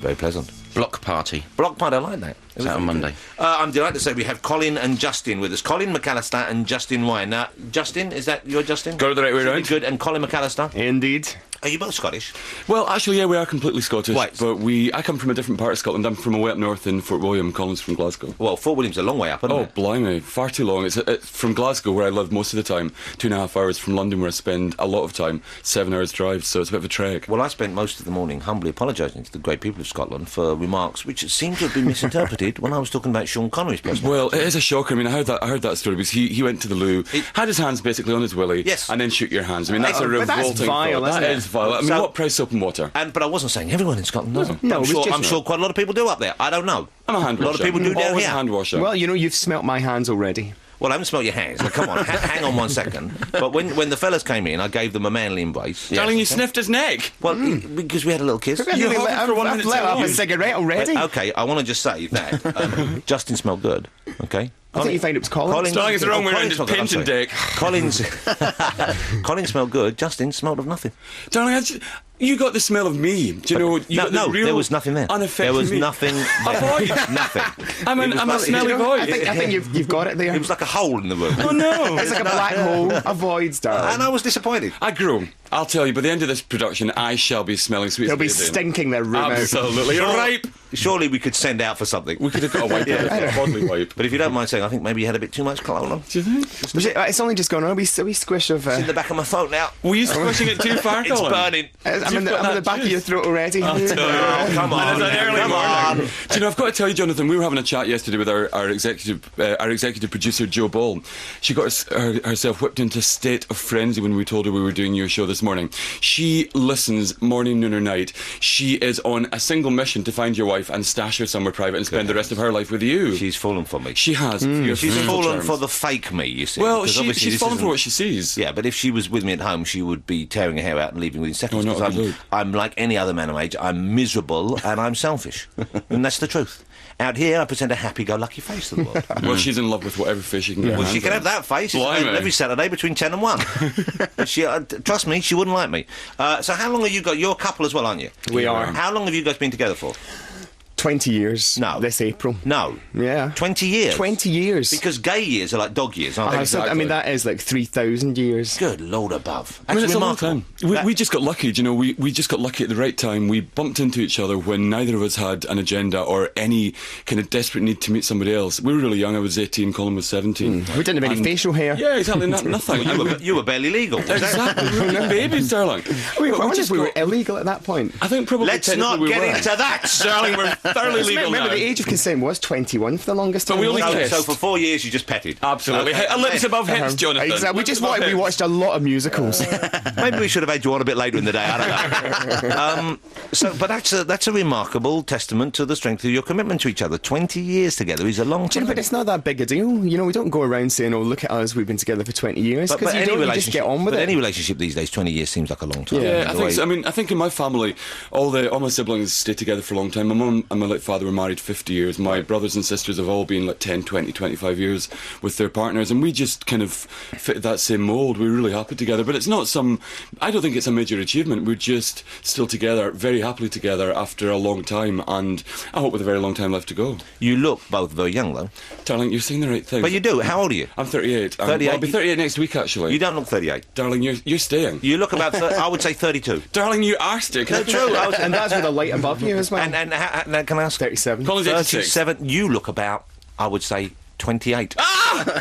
Very pleasant. Block party. Block party, I like that. Is that on Monday? I'm delighted to say we have Colin and Justin with us. Colin McAllister and Justin Wine. Now, Justin, is that your Justin? Got it the right way around. Good. And Colin McAllister? Indeed. Are you both Scottish? Well, actually, yeah, we are completely Scottish. Right. But I come from a different part of Scotland. I'm from way up north in Fort William. Colin's from Glasgow. Well, Fort William's a long way up, isn't it? Oh, blimey, far too long. It's from Glasgow, where I live most of the time, 2.5 hours. From London, where I spend a lot of time, 7 hours drive, so it's a bit of a trek. Well, I spent most of the morning humbly apologising to the great people of Scotland for remarks which seemed to have been misinterpreted when I was talking about Sean Connery's personality. Well, it is a shocker. I mean, I heard that story because he went to the loo, had his hands basically on his willy, yes, and then shoot your hands. I mean, that's a revolting that's vile, thought. That is vile. I mean, what price soap and water? But I wasn't saying everyone in Scotland does it. No, I'm sure quite a lot of people do up there. I don't know. I'm a hand washer. A lot of people do down Always here. a hand washer. Well, you know, you've smelt my hands already. Well, I haven't smelt your hands. Now, come on, hang on 1 second. But when the fellas came in, I gave them a manly embrace. Darling, you sniffed his neck. Well, because we had a little kiss. You hovered for 1 minute I've let too up long. a cigarette already. Okay, I want to just say that Justin smelled good. Okay. I think you find it was Colin. Darling, it's the wrong way around. It's smelled good. I'm painting sorry. deck. Colin smelled good. Justin smelled of nothing. Darling, you got the smell of me. Do you know? You got the real there was nothing there. Unaffected There was me. nothing there. A void. Nothing. I'm a smelly void. I think you've got it there. It was like a hole in the room. Oh no! It's like a black hole. Avoids, darling. And I was disappointed. I grew. I'll tell you, by the end of this production, I shall be smelling sweet. They'll be potato. stinking their room Absolutely. You're ripe. Surely we could send out for something. We could have got a wipe. A bodily wipe. But if you don't mind saying, I think maybe you had a bit too much cologne on. Do you think? It's only just gone on. A wee squish of... It's in the back of my throat now. Were you squishing it too far, It's Colin? burning. I'm in the back of your throat already. Oh, come on. Come on. Do you know, I've got to tell you, Jonathan, we were having a chat yesterday with our executive producer, Jo Ball. She got herself whipped into a state of frenzy when we told her we were doing your show this morning. She listens morning, noon or night. She is on a single mission to find your wife and stash her somewhere private and spend the rest of her life with you. She's fallen for me. She has. She's fallen for the fake me, you see. Well, because obviously she's this fallen isn't- for what she sees. Yeah, but if she was with me at home, she would be tearing her hair out and leaving within seconds. Oh, no, because good. I'm like any other man of age. I'm miserable and I'm selfish. And that's the truth. Out here, I present a happy-go-lucky face to the world. Well, she's in love with whatever fish she can get her Well, she hands can on. have that face Blimey. every Saturday between 10 and 1. But she, trust me, she wouldn't like me. So how long have you got... You're a couple as well, aren't you? We are. How long have you guys been together for? 20 years. No. This April. No. Yeah. 20 years? 20 years. Because gay years are like dog years, aren't they? I mean, that is like 3,000 years. Good Lord above. I mean, That's it's a long remarkable. time. We just got lucky, do you know. We just got lucky at the right time. We bumped into each other when neither of us had an agenda or any kind of desperate need to meet somebody else. We were really young. I was 18, Colin was 17. We didn't have any facial hair. Yeah, exactly. Nothing. You were barely legal. Exactly. We were babies, darling. Wait, But I wonder just if we were got- illegal at that point. I think probably Let's technically not we get were. into that. Darling, we're thoroughly legal Remember, now. the age of consent was 21 for the longest But time. we only wasn't it? kissed. So for 4 years you just petted. Absolutely. Okay. Lips above hips, Jonathan. Exactly. We watched a lot of musicals. Maybe we should have had you on a bit later in the day. I don't know. But that's a remarkable testament to the strength of your commitment to each other. 20 years together is a long Do you time. know, but it's not that big a deal. You know, we don't go around saying, "Oh, look at us, we've been together for 20 years." Because you don't, you just get on with it. Any relationship these days, 20 years seems like a long time. Yeah, I The think way- so. I mean, I think in my family, all my siblings stayed together for a long time. My mum and my late father were married 50 years. My brothers and sisters have all been like 10, 20, 25 years with their partners, and we just kind of fit that same mould. We're really happy together, but it's not I don't think it's a major achievement. We're just still together, very happily together after a long time, and I hope with a very long time left to go. You look both very young, though. Darling, you're saying the right thing. But you do. How old are you? I'm 38. 38. I'll be 38 next week, actually. You don't look 38. Darling, you're staying. You look about, I would say 32. Darling, you are staying. No, true. And that's with a light above you as well. And now can I ask? 37. Colin's 86. 37. You look about, I would say, 28.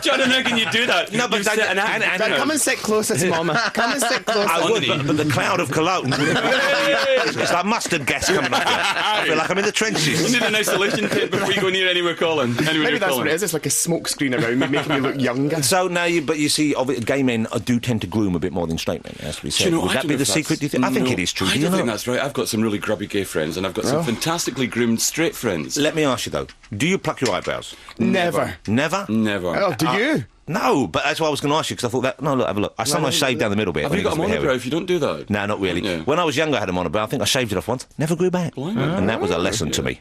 Jonathan, how can you do that? No, but You've set an and- Come and sit closer to Mama. Come and sit closer. I would, but the cloud of cologne. It's like mustard gas coming off. I feel like I'm in the You trenches. need an isolation tape before you go near anywhere, Colin. Maybe that's what it is. It's like a smoke screen around me, making me look younger. So now, but you see, gay men do tend to groom a bit more than straight men. It has to be said. Do you know, Would I that don't be know the if secret? Do you think? I that's- think no, it is true. I Do you don't know? think that's right. I've got some really grubby gay friends, and I've got some fantastically groomed straight friends. Let me ask you though: do you pluck your eyebrows? Never. Never. Never. Oh, do you? No, but that's what I was going to ask you, because I thought that... No, look, have a look. I sometimes shave down the middle bit. Have when you it got a gets bit monobrow hairy. if you don't do that? No, not really. Yeah. When I was younger, I had a monobrow. I think I shaved it off once. Never grew back. And that was a lesson to me.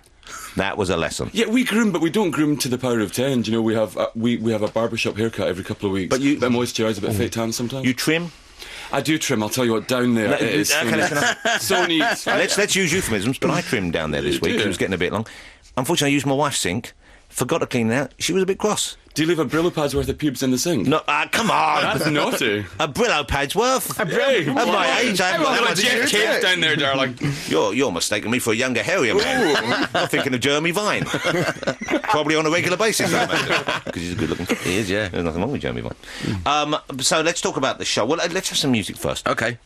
That was a lesson. Yeah, we groom, but we don't groom to the power of 10. Do you know, we have a barbershop haircut every couple of weeks. But you- a bit moisturised, a bit fake tan sometimes. You trim? I do trim. I'll tell you what, down there it is so neat. Let's use euphemisms, but I trimmed down there this week. It was getting a bit long. Unfortunately, I used my wife's sink. Forgot to clean it out. She was a bit cross. Do you leave a Brillo pad's worth of pubes in the sink? No, come on. That's naughty. A Brillo pad's worth? At my age, I haven't Jeff Cave down there, darling. You're mistaking me for a younger, hairier man. I'm thinking of Jeremy Vine. Probably on a regular basis, because he's a good looking. He is, yeah. There's nothing wrong with Jeremy Vine. So let's talk about the show. Well, let's have some music first. Okay.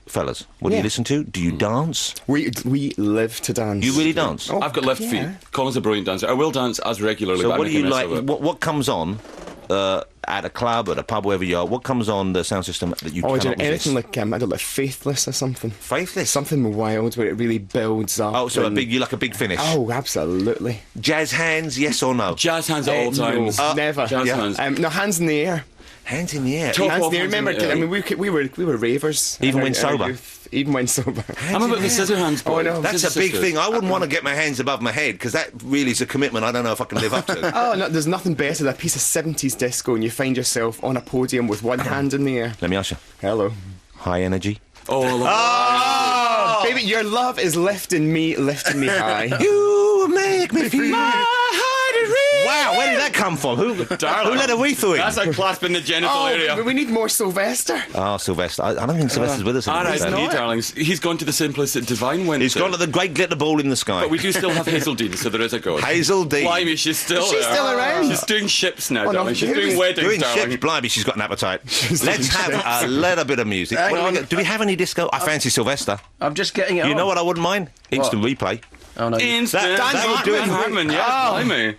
Fellas, what do you listen to? Do you dance? We live to dance. You really dance? I've got left feet. Colin's a brilliant dancer. I will dance as regularly. So but what do you like? What comes on at a club, at a pub, wherever you are? What comes on the sound system that you cannot resist? Anything like I don't know, Faithless or something. Faithless? Something wild where it really builds up. Oh, so you like a big finish? Oh, absolutely. Jazz hands, yes or no? Jazz hands at all times. Never. Jazz hands. No, hands in the air. Hands in the air. Hands in the air. Remember, I mean, we were ravers. Even when sober? Even when sober. I'm about the scissor hands boy. Oh, no. That's a big thing. I wouldn't want to get my hands above my head, because that really is a commitment I don't know if I can live up to. Oh, no, there's nothing better than a piece of 70s disco and you find yourself on a podium with one hand in the air. Let me ask you. Hello. High energy? Oh, I love Baby, your love is lifting me high. You make me feel Wow, where did that come from? Who let a wee through it? That's a clasp in the genital area. We need more Sylvester. Oh, Sylvester. I don't think Sylvester's with us. All right, no, darlings. He's gone to the same place that Divine went He's gone to the great glitter ball in the sky. But we do still have Hazeldean, so there is a god. Hazeldean. Blimey, she's still She's there. still around. She's doing ships now, no, darling. She's doing weddings, Doing darling. ships, blimey, she's got an appetite. Let's have a little bit of music. Do we have any disco? I fancy Sylvester. I'm just getting it You on. know what I wouldn't mind? Instant replay. Oh, no. Instant. That would do it. Hartman, yeah, blimey.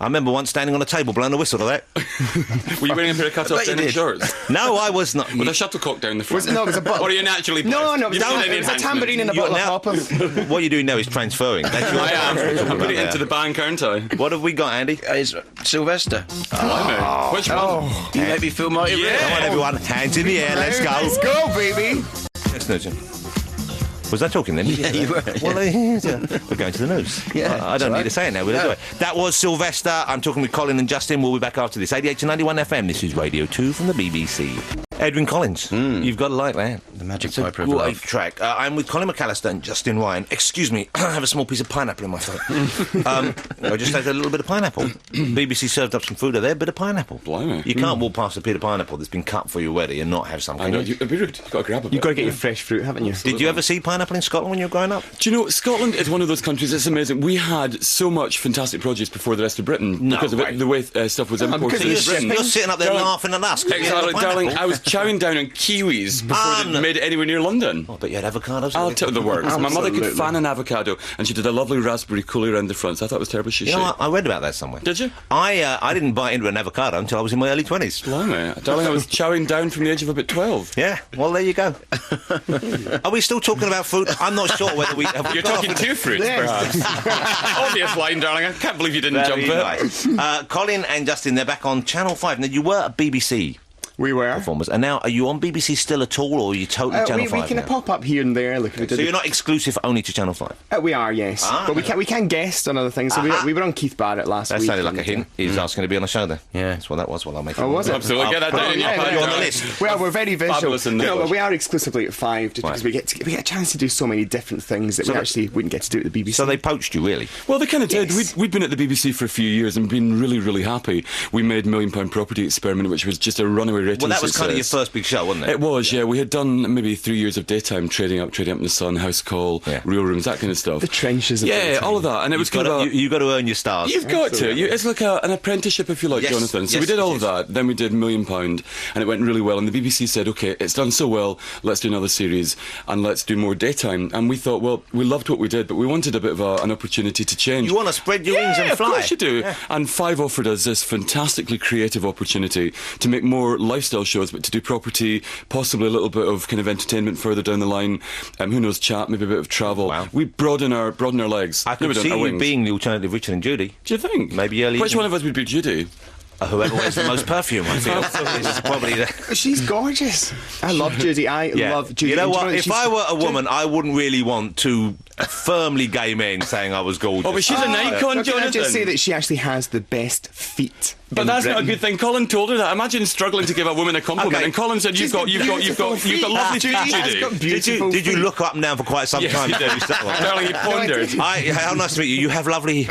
I remember once standing on a table blowing a whistle to that. Were you wearing a pair of cut-off denim shorts? No, I was not. With a shuttlecock down the front? it was a bottle. Or are you naturally No, placed? it was a tambourine and a bottle of hoppers. What you're doing now is transferring. That's your I am. I put it into the bank, aren't I? What have we got, Andy? It's Sylvester. Blimey. Which one? You make me feel mighty Yeah. Come on, everyone. Hands in the air. Let's go. Let's go, baby. Let's nudge him. Was I talking then? Yeah, you were. Well, we're going to the news. Yeah, I don't right. need to say it now. We'll do it. That was Sylvester. I'm talking with Colin and Justin. We'll be back after this. 88 to 91 FM. This is Radio 2 from the BBC. Edwin Collins. You've got to like that. The Magic It's a Piper of great Love. track. I'm with Colin McAllister and Justin Ryan. Excuse me, I have a small piece of pineapple in my throat. I just had a little bit of pineapple. BBC served up some food there, a bit of pineapple. Blimey. You can't walk past a bit of pineapple that's been cut for you already and not have something. I know, it'd be rude. You've got to grab a bit. You've got to get your fresh fruit, haven't you? Did you ever see pineapple in Scotland when you were growing up? Do you know, Scotland is one of those countries that's amazing. We had so much fantastic produce before the rest of Britain because of the way stuff was imported into Britain. You're sitting up there laughing at us. Exactly, darling. I was chowing down on kiwis before they made it anywhere near London. Oh, but you had avocados. I'll tell you the works. My mother could Absolutely. fan an avocado, and she did a lovely raspberry coulis around the front. So I thought it was terrible. You know, I read about that somewhere. Did you? I didn't bite into an avocado until I was in my early 20s. Blimey, darling, I was chowing down from the age of about 12. Yeah, well, there you go. Are we still talking about fruit? I'm not sure whether we... Have we You're got talking off- two fruits, perhaps. Obvious line, darling. I can't believe you didn't Very jump nice. it. Colin and Justin, they're back on Channel 5. Now, you were at BBC We were. performers, and now are you on BBC still at all, or are you totally Channel 5 we can now? pop up here and there. Look, we did So you're not exclusive only to Channel 5? we are, yes. But we can guest on other things. So we were on Keith Barrett last That week. sounded like a hint. He's asking to be on a show then. Yeah. That's what that was. Well, I'll make it. Oh, was it? Absolutely. Get that down in your I'll put pad, you on the darling. list. Well, we're very visual. Fabulous and No, nice. but we are exclusively at 5 just because we get a chance to do so many different things that we actually wouldn't get to do at the BBC. So they poached you, really? Well, they kind of did. Yes. We'd been at the BBC for a few years and been really, really happy. We made £1 Million Property Experiment, which was just a runaway rating Well, that was success. kind of your first big show, wasn't it? It was, yeah. We had done maybe 3 years of daytime trading up in the Sun, House Call, Yeah. Real Rooms, that kind of stuff. the trenches of Yeah, daytime. all of that. And it was kind of You've got to earn your stars. You've got to. It's like an apprenticeship, if you like, Yes, Jonathan. So yes, we did all it of that. Then we did £1 Million, and it went really well. And the BBC said, OK, it's done so well, let's do another series, and let's do more daytime. And we thought, well, we loved what we did, but we wanted a bit of an opportunity to change. You want to spread your wings and fly. Of course you do. Yeah. And 5 offered us this fantastically creative opportunity to make more lifestyle shows, but to do property, possibly a little bit of kind of entertainment further down the line. Who knows, chat, maybe a bit of travel. Wow. We broaden our legs. I No, could we don't, see our you wings. being the alternative Richard and Judy. Do you think? Maybe early Which evening. one of us would be Judy? Whoever wears the most perfume, I feel. This is probably the... She's gorgeous. I love Judy. I love Judy. You know And what? If she's- I were a woman, I wouldn't really want two firmly gay men saying I was gorgeous. Oh, but she's an icon, Can Jonathan. I just say that she actually has the best feet. But that's not a good thing. Colin told her that. Imagine struggling to give a woman a compliment, Okay. and Colin said, "You've got lovely feet, Judy." Did you look up and down for quite some time? Yes, you did. Darling, you pondered. How nice to meet you. You have lovely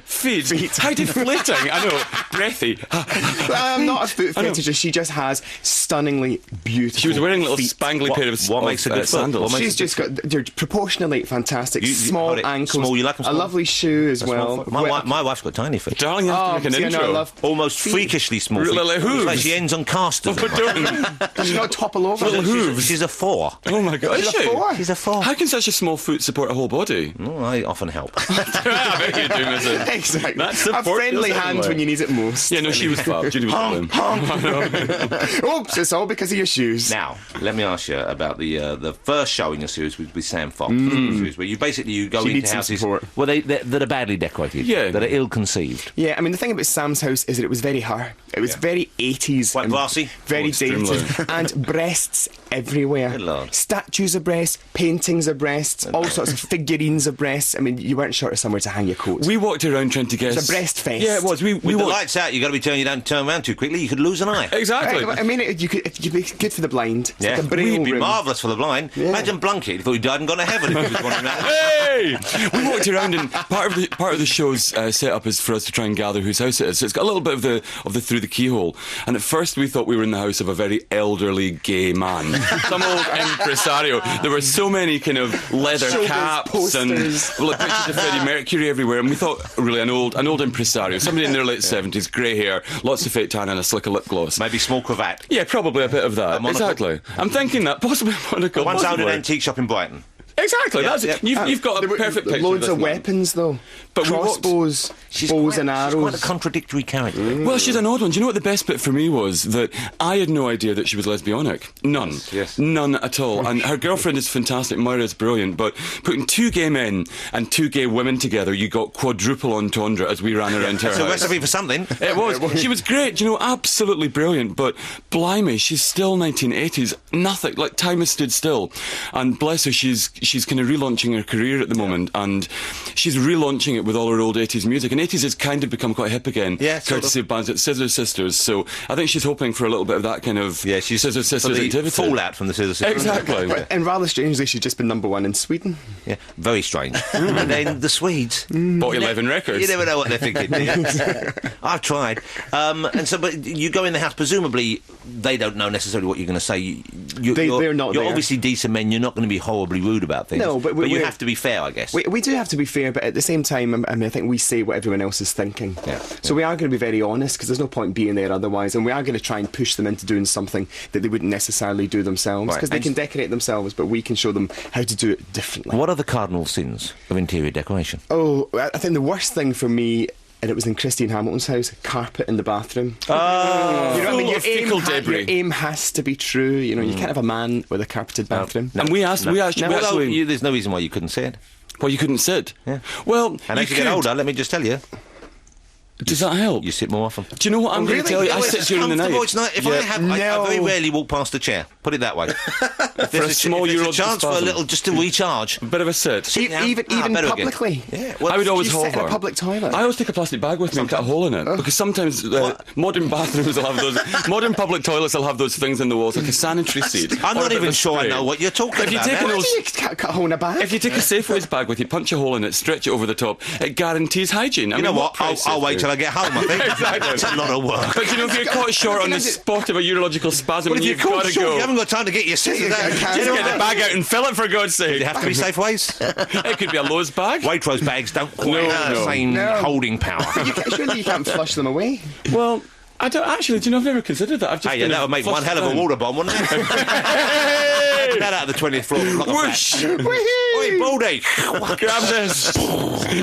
Feet. How deflating. I know. Breathy. I'm not a foot fetishist. She just has stunningly beautiful. She was wearing a little feet. spangly pair of What makes a good foot? sandals. What makes She's just got. They're proportionally fantastic. Small hold it. ankles. Small, you like them a small? lovely shoe as well. My wife's got tiny feet. Darling, you have to make an see, I know, intro. I love Almost freakishly small feet. Little hooves. Like she ends on casters. Does she not topple over? Little hooves. She's a 4. Oh my God, is She's a she? 4. She's a 4. How can such a small foot support a whole body? Oh, I often help. I bet you do, miss it. Exactly. That A support friendly goes hand everywhere. when you need it most. Yeah, no, she was fab. Judy was brilliant. Oops, it's all because of your shoes. Now, let me ask you about the first show in your series with Sam Fox, where you go She into needs some houses support. that are badly decorated, Yeah. that are ill-conceived. Yeah, I mean, the thing about Sam's house is that it was very her. It was very 80s. Quite and classy? Very Oh, extremely. dated. And breasts everywhere. Good Lord. Statues of breasts, paintings of breasts, all sorts of figurines of breasts. I mean, you weren't short of somewhere to hang your coat. We walked around trying to guess. It's a breast fest. Yeah, it was. We With the walked. lights out, you got to be turning. You don't turn around too quickly. You could lose an eye. Exactly. I mean, you'd be good for the blind. It's Yeah, like a braille we'd be room. marvellous for the blind. Imagine Blunkett if he died and gone to heaven if he was wandering around. Hey! We walked around, and part of the show's setup is for us to try and gather whose house it is. So it's got a little bit of the through the keyhole. And at first we thought we were in the house of a very elderly gay man, some old impresario. There were so many kind of leather Shoulders, caps posters. and pictures of Freddie Mercury everywhere. And we thought, really, an old impresario, somebody in their late 70s, grey hair, lots of fake tan, and a slick of lip gloss. Maybe small cravat. Yeah, probably a bit of that. monocle. Exactly. I'm thinking that possibly a monocle. Once owned an possibly. antique shop in Brighton. Exactly. Yeah, That's yeah. You've got a There were perfect picture. loads of, of this man. weapons, though. But we walked- crossbows, bows and arrows. She's quite a contradictory character. Well, she's an odd one. Do you know what the best bit for me was? That I had no idea that she was lesbianic. None. Yes. None at all. And her girlfriend is fantastic. Moira's brilliant. But putting 2 gay men and 2 gay women together, you got quadruple entendre as we ran around her It's a house. recipe for something. It was. She was great, you know, absolutely brilliant. But blimey, she's still 1980s. Nothing like time has stood still. And bless her, she's kind of relaunching her career at the moment, and she's relaunching it with all her old 80s music. And 80s has kind of become quite hip again, Yeah, sort courtesy of bands like Scissor Sisters. So I think she's hoping for a little bit of that kind of Yeah, she's Scissor for Sisters the activity. fallout from the Scissor Sisters. Exactly. And rather strangely, she's just been #1 in Sweden. Yeah, very strange. And then the Swedes. Bought 11 records. You never know what they're thinking. do you? I've tried. But you go in the house, presumably they don't know necessarily what you're going to say. They're not You're there. obviously decent men, you're not going to be horribly rude about things. No, but you we're- have to be fair, I guess. We do have to be fair, but at the same time, I mean, I think we say what everyone else is thinking. Yeah. So we are going to be very honest, because there's no point being there otherwise, and we are going to try and push them into doing something that they wouldn't necessarily do themselves, Right. because they can decorate themselves, but we can show them how to do it differently. What are the cardinal sins of interior decoration? Oh, I think the worst thing for me, and it was in Christine Hamilton's house, carpet in the bathroom. Oh, You know what I mean? Full of fecal debris. Your aim has to be true. You know, you can't have a man with a carpeted bathroom. And we actually, there's no reason why you couldn't say it. well, you couldn't sit. Yeah. Well, And as you could. get older, let me just tell you, Does that help? you sit more often. Do you know what I'm going to tell you? I sit during the night. It's not, if I have, I very rarely walk past a chair. Put it that way. If For a small if there's a urological chance for a spasm. little, just to recharge. A bit of a sit. Sit down. Even better again. publicly. Yeah. I would always you sit in hover. a public toilet? I always take a plastic bag with me and cut a hole in it, because sometimes modern bathrooms will have those. Modern public toilets will have those things in the walls, like a sanitary seat. I'm or a not bit of even a sure I spray. know what you're talking If you about. take now. an old- You cut a hole in a bag. If you take a Safeways bag with you, punch a hole in it, stretch it over the top, it guarantees hygiene. You know what? I'll wait till I get home, I think. Exactly. It's a lot of work. But you know, if you're caught short on the spot of a urological spasm, But if you're you've got caught to short, go. you haven't got time to get your scissors out. Just Just get the bag out and fill it, for God's sake. They have to be Safeways. It could be a Lowe's bag. Waitrose bags don't quite No, have the no. same No. holding power. Surely you can't flush them away. Well, I don't actually. Do you know? I've never considered that. I've just Hey, yeah, kind that would make one flushed hell of a down. water bomb, wouldn't it? Hey! That out of the 20th floor. Like a Whoosh! flat. Oi, Baldy! Grab this.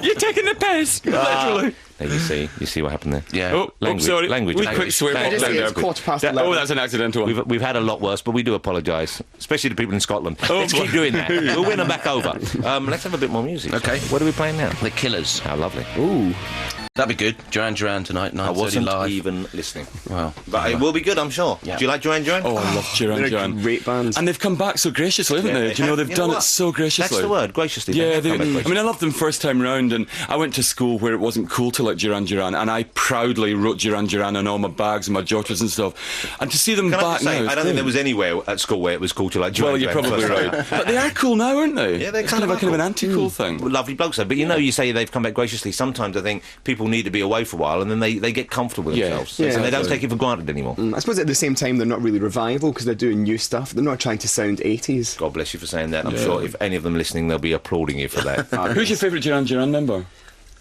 You're taking the piss. Literally. There you see what happened there. Yeah. Oh, Language, sorry. language. We quick swear Language. walk down there. It's 11:15. Oh, that's an accidental one. We've had a lot worse, but we do apologise, especially to people in Scotland. Oh, Let's keep doing that. We'll win them back over. Let's have a bit more music. Okay. What are we playing now? The Killers. How lovely. Ooh. That'd be good. Duran Duran tonight, 9:30 I wasn't live. even listening. Well, But it will be good, I'm sure. Yeah. Do you like Duran Duran? Oh, I love Duran They're a Duran. great band. And they've come back so graciously, haven't they? Do you know, they've done what? it so graciously. That's the word, graciously. Yeah, have come back I graciously. mean, I loved them first time round, and I went to school where it wasn't cool to like Duran Duran, and I proudly wrote Duran Duran on all my bags and my jotters and stuff. And to see them Can I back just say, now, I don't think there was anywhere at school where it was cool to like Duran Well, you're Duran probably first right. time. But they are cool now, aren't they? Yeah, they're It's kind of an cool. anti-cool thing. Lovely blokes, though. But you know, you say they've come back graciously. Sometimes I think people need to be away for a while, and then they get comfortable with Yeah. themselves. Yeah, and they don't exactly. take it for granted anymore. I suppose at the same time they're not really revival because they're doing new stuff. They're not trying to sound 80s. God bless you for saying that. I'm sure if any of them listening, they'll be applauding you for that. Who's your favourite Duran Duran member?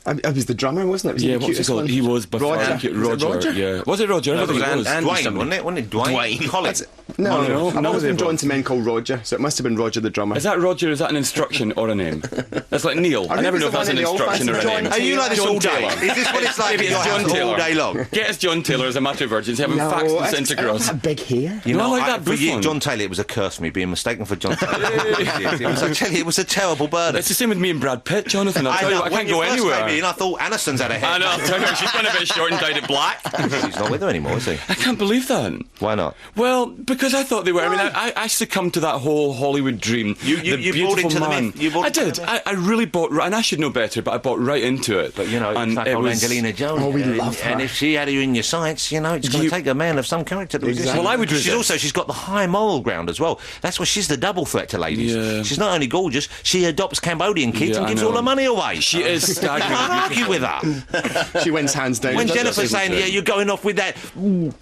I was the drummer, wasn't it? Was he Yeah, the what's he cutest called? one? He was by far Roger. the cute- Was it Roger? Yeah. Was it Roger? I No, don't think it it was was. Andy Dwayne, somebody. wasn't it? Dwayne. Colin. No, Oh, no, I've none always of been them drawn was. to men called Roger, so it must have been Roger the drummer. Is that Roger? Is that an instruction or a name? That's like Neil. I think never it's know if the that's one an in the instruction or a old-fashioned name. Are you like this John all day? Taylor. Is this what it's like Maybe at your it's John house Taylor. all day long? Get us John Taylor as a matter of urgency. Having No, faxed it's- this across. that big hair. You No, know, I like that for you, Buffon. John Taylor, it was a curse for me being mistaken for John Taylor. I tell you, it was a terrible burden. It's the same with me and Brad Pitt, Jonathan. I'll tell you know, what, I when can't you go first anywhere. came in, I thought Aniston's had a head. I know, I'll tell you, she's gone a bit short and dyed it black. She's not with her anymore, is she? I can't believe that. Why not? Well, because I thought they were. I mean, I succumbed to that whole Hollywood dream. You The bought beautiful into the man. myth. You bought I into did. the myth. I really bought, and I should know better, but I bought right into it. But, you know, and it's like it old was, Angelina Jolie. Oh, we love And her. if she had you in your sights, you know, it's going to You- take a man of some character to resist. Well, I would She's resist. she's got the high moral ground as well. That's why she's the double threat to ladies. Yeah. She's not only gorgeous, she adopts Cambodian kids Yeah, and I gives know. all her money away. She is Can't staggering. argue with her. She wins hands down. When That's Jennifer's what saying, she yeah, would you're going off with that woman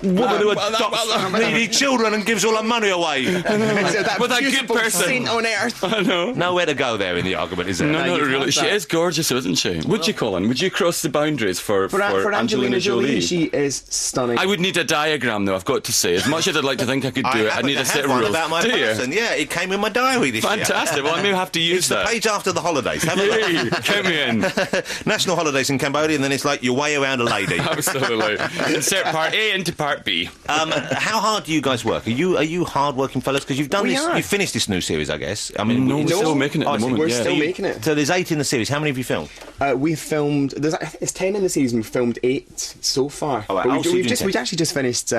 who adopts needy children and gives all her money away. do. That With that good beautiful person. saint on earth. I know. Nowhere to go there in the argument, is there? No, you not can't really. She that. is gorgeous, isn't she? Would you, Colin? Would you cross the boundaries for Angelina Jolie, she is stunning. I would need a diagram, though, I've got to say. As much as I'd like to think I could do it, I'd happen need to a set have of one rules. about my Do you? person. Yeah, it came in my diary this year. Fantastic. Well, I may have to use It's the that. page after the holidays. Have a look. Yay, count me in. National holidays in Cambodia, and then it's like your way around a lady. Absolutely. Insert part A into part B. How hard do you guys work? Are you hard-working fellas? Because you've done We this. are. You've finished this new series, I guess. I mean, No, we're it's- still making it at Oh, the so moment. we're yeah. still making it. So there's 8 in the series. How many have you filmed? We've filmed. It's 10 in the season. We've filmed 8 so far. Oh, right. But Oh, so you've done 10. we've actually just finished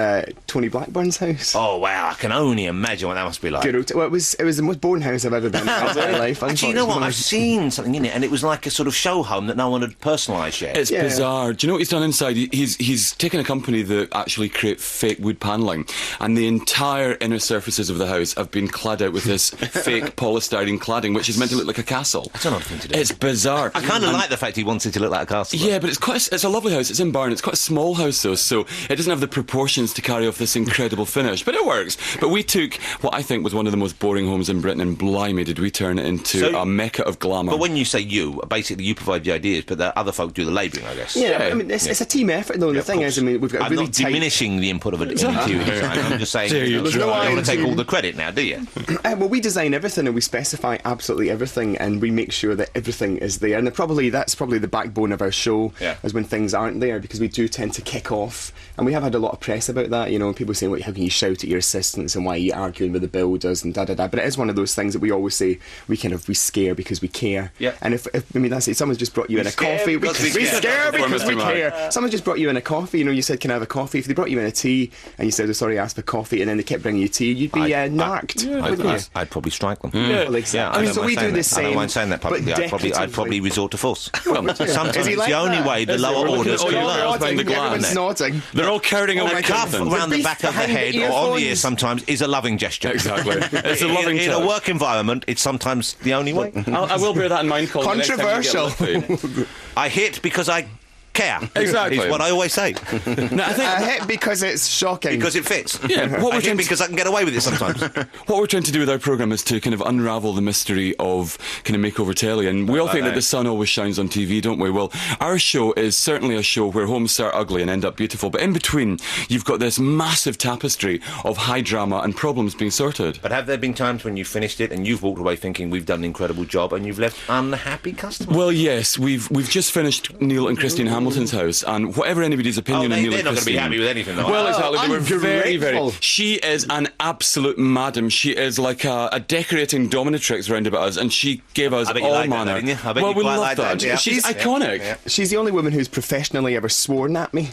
Tony Blackburn's house. Oh wow, I can only imagine what that must be like. Good old well, it was the most boring house I've ever been in my entire life. Actually, you know what? I've unfortunately. seen something in it, and it was like a sort of show home that no one had personalised yet. It's Yeah. bizarre. Do you know what he's done inside? He's taken a company that actually create fake wood panelling, and the entire inner surfaces of the house have been clad out with this fake polystyrene cladding, which is meant to look like a castle. That's an odd thing to do. It's bizarre. I kind of And- like the fact he wants it to look like a castle. Yeah, but it's a lovely house. It's in Barn. It's quite a small house though, so it doesn't have the proportions to carry off this incredible finish. But it works. But we took what I think was one of the most boring homes in Britain, and blimey, did we turn it into So- a mecca of glamour. But when you say you, basically you provide the ideas, but the other folk do the labouring, I guess. Yeah, Yeah. I mean, it's a team effort though. And Yeah, the thing of is, I mean, we've got a I'm really not tight. diminishing the input of an interior design. I'm just saying, There you you try. don't want No, to take I- all the credit now, do you? Well, we design everything and we specify absolutely everything, and we make sure that everything is there. And that's probably the backbone of our show, Yeah. is when things aren't there, because we do tend to kick off. And we have had a lot of press about that, you know, people saying, well, how can you shout at your assistants and why are you arguing with the builders and da-da-da. But it is one of those things that we always say we scare because we care. Yeah. And if I mean, that's it, someone's just brought you in a scare coffee. because we we care. scare Poor because Mr. we Mark. care. Someone just brought you in a coffee, you know, you said, can I have a coffee? If they brought you in a tea and you said, oh, sorry, I asked for coffee, and then they kept bringing you tea, you'd be narked, wouldn't you? I'd probably strike them. Well, exactly. I mean, don't so mind we do saying the that. same. I don't mind saying that publicly. but I'd probably decoratively. resort to force. Well, Sometimes Is he it's like the only that? way the Is it? lower We're looking orders at all can your learn. girls behind the glass. Everyone's nodding. They're all carrying away A cuff everything. around the back of the behind head the or on the ear earphones. sometimes is a loving gesture. Exactly. It's a loving in a touch. work environment, it's sometimes the only way. I will bear that in mind, Colin. the next time you get Controversial. lucky. I hit because I care. Exactly. Is what I always say. No, I think I hit because it's shocking. Because it fits. Yeah, what I we're hit trying to- because I can get away with it sometimes. what we're trying to do with our programme is to kind of unravel the mystery of kind of makeover telly. And we all think that the sun always shines on TV, don't we? Well, our show is certainly a show where homes start ugly and end up beautiful. But in between, you've got this massive tapestry of high drama and problems being sorted. But have there been times when you've finished it and you've walked away thinking we've done an incredible job and you've left unhappy customers? Well, yes, we've just finished Neil and Christine Hamilton Hamilton's house, and whatever anybody's opinion on Neil they're and not going to be Christine- happy with anything, though. Well, exactly. They were very, very. ungrateful. She is an absolute madam. She is like a decorating dominatrix round about us, and she gave us I bet you all like that, manner. didn't you? I bet well, you we quite love like that. that, yeah. She's iconic. She's the only woman who's professionally ever sworn at me.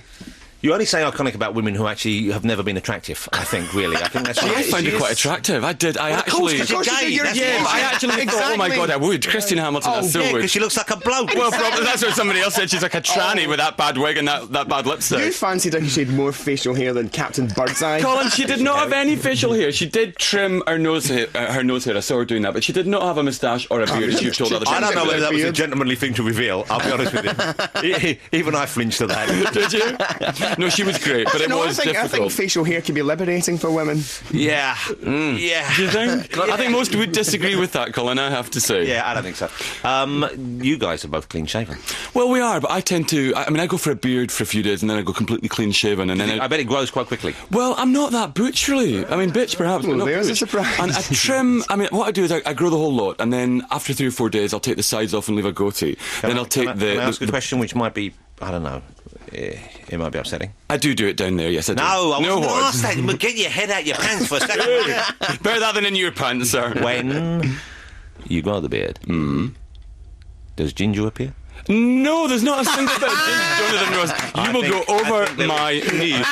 You only say iconic about women who actually have never been attractive, I think, really. I think that's I found her quite attractive. I did. I actually. of course you do, you're Yeah, gay. but I actually thought, oh my god, I would. Christine Hamilton, I still Yeah, would. because she looks like a bloke. Well, probably that's what somebody else said. She's like a tranny with that bad wig and that bad lipstick. You fancied her because she had more facial hair than Captain Birdseye. Colin, she did not have any facial hair. She did trim her nose hair. I saw her doing that, but she did not have a moustache or a beard. As you've told other I people. don't know whether that was a Beard. gentlemanly thing to reveal, I'll be honest with you. Even I flinched at that. Did you? No, she was great, but it No, was I think difficult. facial hair can be liberating for women. Yeah. Yeah. Do you think? I think most would disagree with that, Colin, I have to say. Yeah, I don't think so. You guys are both clean shaven. Well, we are, but I tend to. I mean, I go for a beard for a few days and then I go completely clean shaven, and then I bet it grows quite quickly. Well, I'm not that butch, really. I mean, bitch, perhaps, but Well, not there's a butch. surprise. And I trim. I mean, what I do is I grow the whole lot, and then after 3 or 4 days, I'll take the sides off and leave a goatee. Then I'll take Can I ask a the. question which might be, I don't know, it might be upsetting. I do it down there. Yes, I do. No, I wasn't going to what? ask that. But get your head out your pants for a second. Better that than in your pants, sir. When you grow the beard, does ginger appear? No, there's not a single bit of ginger Jonathan Ross. You will go over my knees.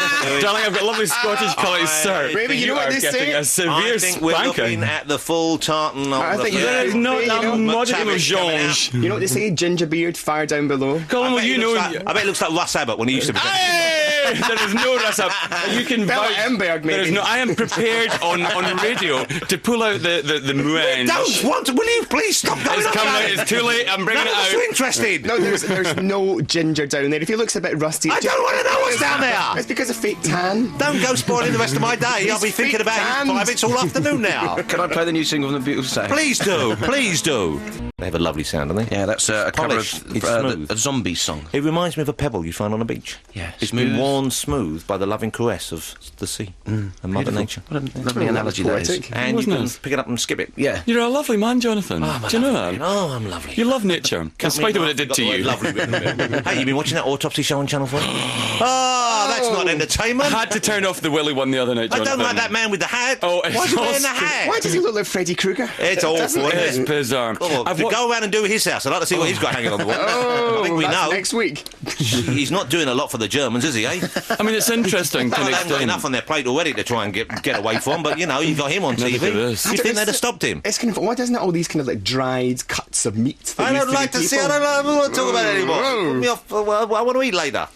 Darling, I've got lovely Scottish colours, sir. Baby, you know what are they getting say? a I severe think we're looking spanking. at the full tartan. I think There is not You that know, modern McTavish coming George. You know what they say? Ginger beard, fire down below. Colin, will you know? I bet it looks like Russ Abbott when he used to be. Hey! There is no rest up. You can Bella vouch. Emberg, There is maybe. no. I am prepared on radio to pull out the moange. Don't want to. Will you please stop going It's on coming about out. it? It's too late. I'm bringing None of us it are out. interested. No, there's no ginger down there. If he looks a bit rusty, I don't want to know what's down there. It's because of fake tan. Don't go spoiling the rest of my day. I'll be He's thinking about fake it in 5 minutes all afternoon now. Can I play the new single from the Beatles? Say? Please do. Please do. They have a lovely sound, don't they? Yeah, that's a cover Polished. of It's smooth. a zombie song. It reminds me of a pebble you find on a beach. Yeah, It's been smooth. worn smooth by the loving caress of the sea and Mother Nature. What a lovely analogy that is. poetic. And you Wasn't can it? pick it up and skip it. Yeah. You're a lovely man, Jonathan. Do you know that? Oh, I'm lovely. You love nature, in spite of what it did to you. Lovely. Hey, you been watching that autopsy show on Channel 4? Oh, that's not I entertainment. had to turn off the Willy one the other night, I Jonathan. don't like that man with the hat. Oh, it's Why's he wearing the all hat? Why does he look like Freddy Krueger? It's awful, Doesn't isn't It's it? bizarre. Oh, I've to wa- go around and do his house. I'd like to see what he's got hanging on the wall. I think we that's know. next week. He's not doing a lot for the Germans, is he, eh? I mean, it's interesting to Well, an they haven't got extent. enough on their plate already to try and get away from, but, you know, you got him on Now TV. look at this. You think they'd have stopped him? It's kind of odd, isn't it? All these kind of like dried cuts of meat. That I used don't be like to see. people. I don't want to talk about it anymore. Put me off. I want to eat later.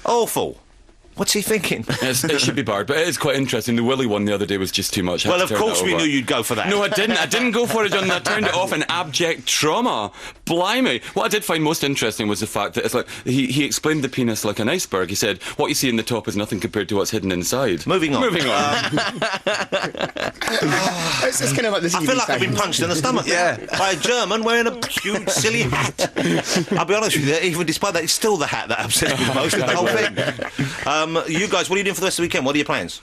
Awful. What's he thinking? It should be barred, but it is quite interesting. The Willy one the other day was just too much. I had Well, to of turn course it we over. knew you'd go for that. No, I didn't. I didn't go for it, John. I turned it off in abject trauma. Blimey. What I did find most interesting was the fact that it's like he explained the penis like an iceberg. He said, what you see in the top is nothing compared to what's hidden inside. Moving on. Moving on. It's kind of like this. I feel like I've been punched in the stomach by a German wearing a huge, silly hat. I'll be honest with you, even despite that, it's still the hat that upsets me the most of the whole thing. You guys, what are you doing for the rest of the weekend? What are your plans?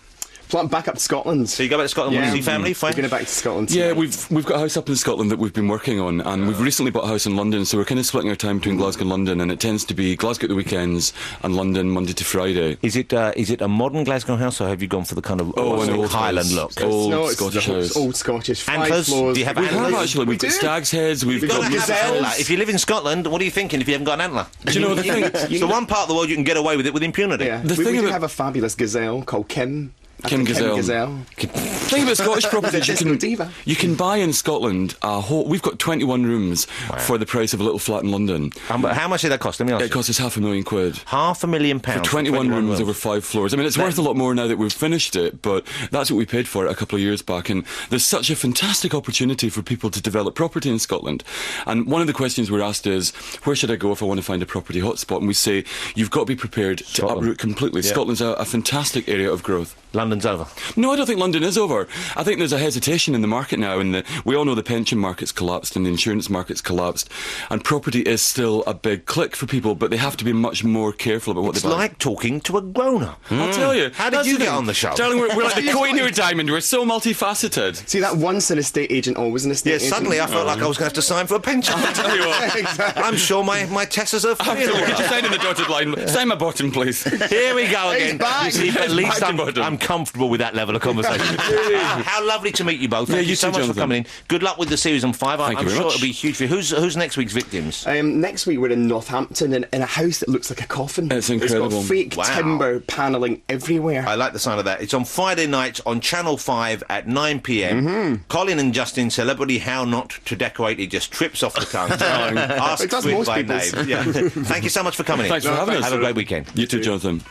Back up to Scotland. So you go back to Scotland, want to see family, We're friends? going back to Scotland. Yeah, tonight. we've got a house up in Scotland that we've been working on, and we've recently bought a house in London, so we're kind of splitting our time between Glasgow and London, and it tends to be Glasgow at the weekends and London Monday to Friday. Is it a modern Glasgow house, or have you gone for the kind of an old Highland house. look? Old No, it's Scottish the house. old Scottish. 5 Antlers? floors. Do you have We antlers? have actually. We've got do. stag's heads. We've You've got got to have an antler. gazelles. If you live in Scotland, what are you thinking if you haven't got an antler? Do you know the thing? It's the one part of the world you can get away with it with impunity. Yeah, The we thing do about- have a fabulous gazelle called Kim. Kim Gazelle. Gazelle. The thing about Scottish properties, Disco diva. you can buy in Scotland a whole. We've got 21 rooms for the price of a little flat in London. How much did that cost? Let me ask It you. cost us £500,000. £500,000 For 21 rooms over 5 floors. I mean, it's worth a lot more now that we've finished it, but that's what we paid for it a couple of years back. And there's such a fantastic opportunity for people to develop property in Scotland. And one of the questions we're asked is, where should I go if I want to find a property hotspot? And we say, you've got to be prepared to Scotland. uproot completely. Yeah. Scotland's a fantastic area of growth. London London's over? No, I don't think London is over. I think there's a hesitation in the market now, and we all know the pension market's collapsed and the insurance market's collapsed, and property is still a big click for people, but they have to be much more careful about what It's they buy. like talking to a grown-up. I'll tell you. How did That's you the get thing. on the show? Darling, we're like the Kohinoor diamond. We're so multifaceted. See, that once an estate agent, always an estate Yeah, agent. suddenly I felt like I was going to have to sign for a pension. I'll tell you what. Exactly. I'm sure my Tessers are free. Absolutely. Could you sign in the dotted line? Sign my bottom, please. Here we go again. back. You see, at least back to bottom. I'm comfortable with that level of conversation. How lovely to meet you both. Thank you you so too, much for Jonathan. coming in. Good luck with the season 5. Thank I'm you very sure much. it'll be huge for you. Who's next week's victims? Next week we're in Northampton in a house that looks like a coffin. It's incredible. It's got fake Wow. timber panelling everywhere. I like the sound of that. It's on Friday night on Channel 5 at 9 p.m. Colin and Justin, celebrity How Not to Decorate. It just trips off the tongue. Ask It does Squid most by people's. name. Yeah. Thank you so much for coming in. Thanks for having us. Have a great weekend. You too, Jonathan.